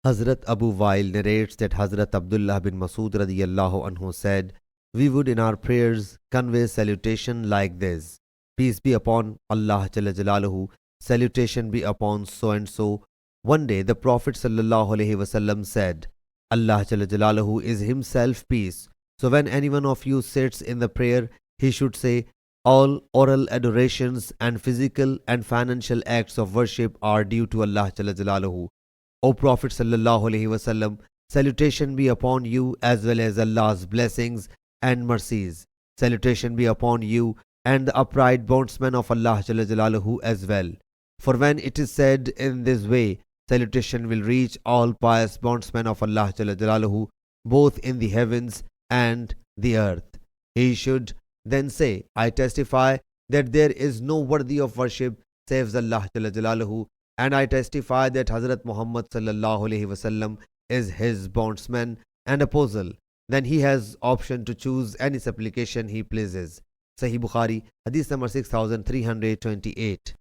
Hazrat Abu Wail narrates that Hazrat Abdullah bin Masud radiyallahu anhu said, "We would in our prayers convey salutation like this: Peace be upon Allah Jalla Jalaluhu, salutation be upon so and so." One day the Prophet sallallahu alaihi wasallam said, "Allah Jalla Jalaluhu is himself peace. So when any one of you sits in the prayer, he should say, all oral adorations and physical and financial acts of worship are due to Allah Jalla Jalaluhu. O Prophet sallallahu alaihi wasallam, salutation be upon you as well as Allah's blessings and mercies. Salutation be upon you and the upright bondsmen of Allah Jalla Jalaluhu as well. For when it is said in this way, salutation will reach all pious bondsmen of Allah Jalla Jalaluhu, both in the heavens and the earth. He should then say, I testify that there is no worthy of worship save Allah Jalla Jalaluhu, and I testify that Hazrat Muhammad sallallahu alaihi wasallam is his bondsman and apostle. Then he has option to choose any supplication he pleases. Sahih Bukhari, Hadith number 6328.